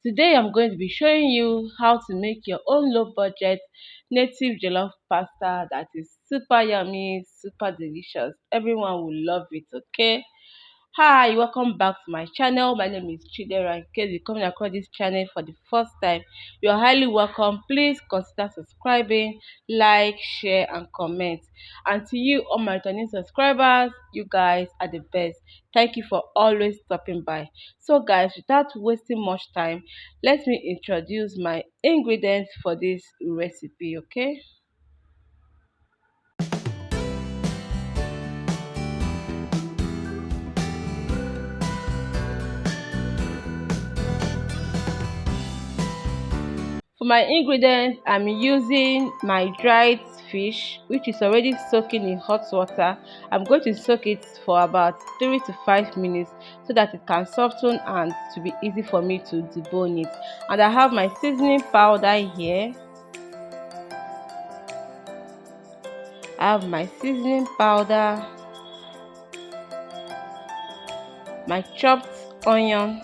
Today I'm going to be showing you how to make your own low budget native jollof pasta that is super yummy, super delicious. Everyone will love it, okay? Hi, welcome back to my channel. My name is Chidera. In case you're coming across this channel for the first time, you're highly welcome. Please consider subscribing, like, share, and comment. And to you, all my returning subscribers, you guys are the best. Thank you for always stopping by. So, guys, without wasting much time, let me introduce my ingredients for this recipe, okay? For my ingredients, I'm using my dried fish, which is already soaking in hot water. I'm going to soak it for about 3 to 5 minutes so that it can soften and to be easy for me to debone it. And I have my seasoning powder here. I have my seasoning powder, my chopped onion,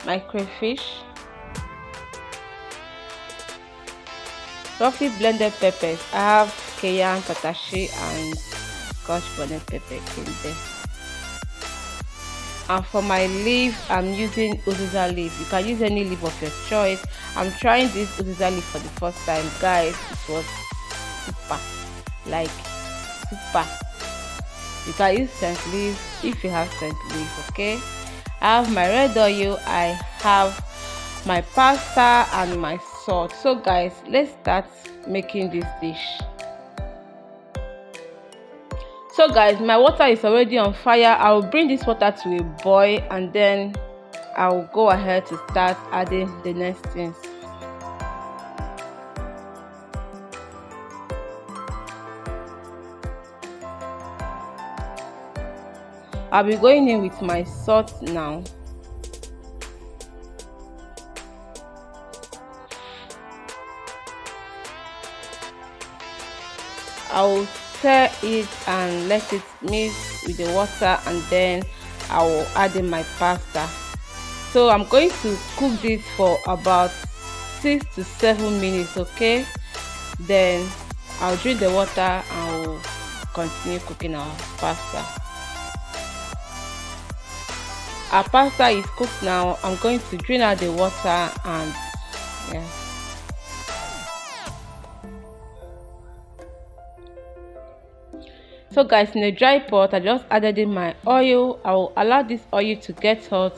my crayfish, roughly blended peppers. I have cayenne, patashi, and scotch bonnet pepper in there. And for my leaf, I'm using uziza leaf. You can use any leaf of your choice. I'm trying this uziza leaf for the first time, guys. It was super, like super. You can use scent leaf if you have scent leaf, okay? I have my red oil, I have my pasta and my salt. So guys, let's start making this dish. So guys, my water is already on fire. I will bring this water to a boil and then I will go ahead to start adding the next things. I'll be going in with my salt now. I will stir it and let it mix with the water, and then I will add in my pasta. So I'm going to cook this for about 6 to 7 minutes, okay? Then I'll drain the water and I'll continue cooking our pasta. Our pasta is cooked now. I'm going to drain out the water and yeah. So guys, in a dry pot, I just added in my oil. I will allow this oil to get hot.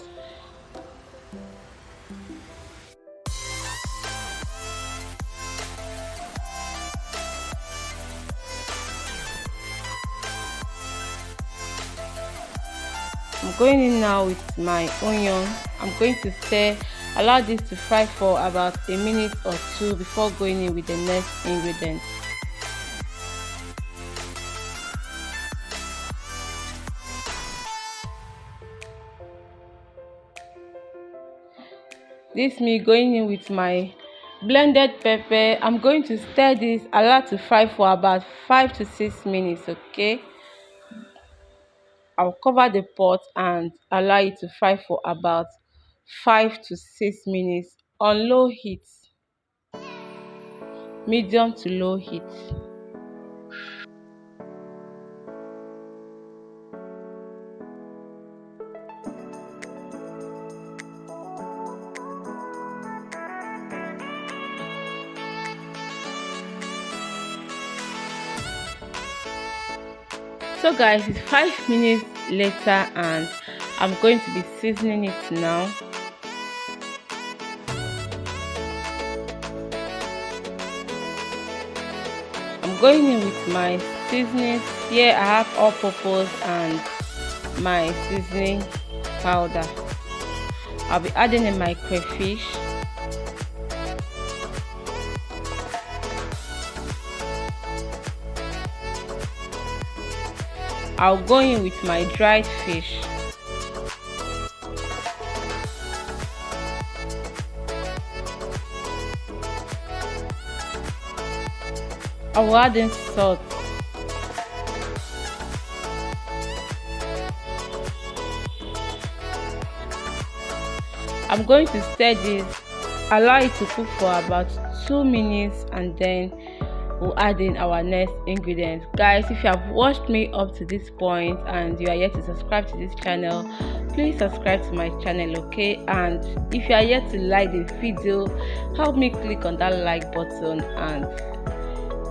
I'm going in now with my onion. I'm going to stir, allow this to fry for about a minute or two before going in with the next ingredient. This me going in with my blended pepper. I'm going to stir this, allow to fry for about 5 to 6 minutes, okay? I'll cover the pot and allow it to fry for about 5 to 6 minutes on low heat, medium to low heat. So guys, it's 5 minutes later and I'm going to be seasoning it now. I'm going in with my seasonings. Here I have all purpose and my seasoning powder. I'll be adding in my crayfish. I'll go in with my dried fish. I will add in salt. I'm going to stir this, allow it to cook for about 2 minutes, and then we'll add in our next ingredient. Guys, if you have watched me up to this point and you are yet to subscribe to this channel, please subscribe to my channel, okay? And if you are yet to like the video, help me click on that like button and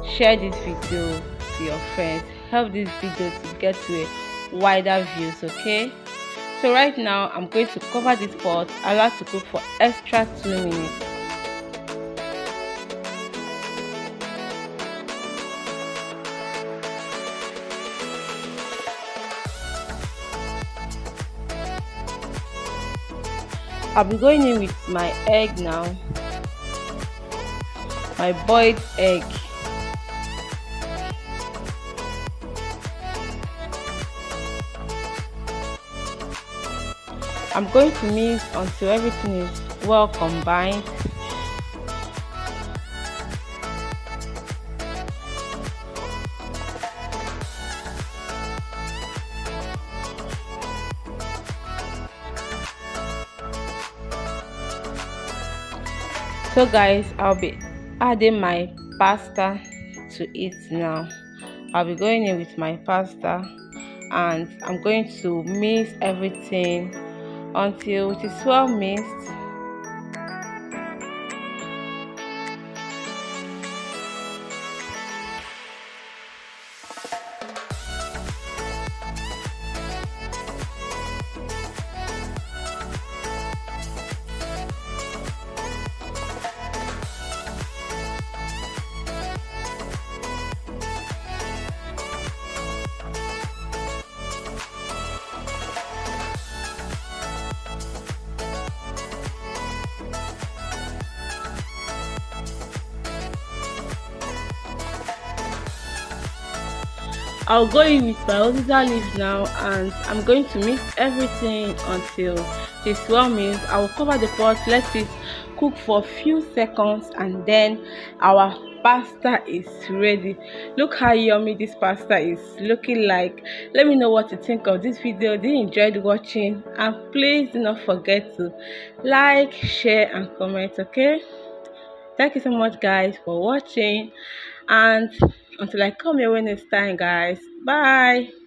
share this video to your friends. Help this video to get to a wider views, okay? So right now I'm going to cover this pot, allow it to cook for extra 2 minutes. I'll be going in with my egg now, my boiled egg. I'm going to mix until everything is well combined. So guys, I'll be adding my pasta to it now. I'll be going in with my pasta and I'm going to mix everything until it is well mixed. I'll go in with my uziza leaf now and I'm going to mix everything until it is well mixed. I will cover the pot, let it cook for a few seconds, and then our pasta is ready. Look how yummy this pasta is looking like. Let me know what you think of this video. Did you enjoy watching? And please do not forget to like, share and comment, okay? Thank you so much guys for watching, and until I come your way next time guys, bye.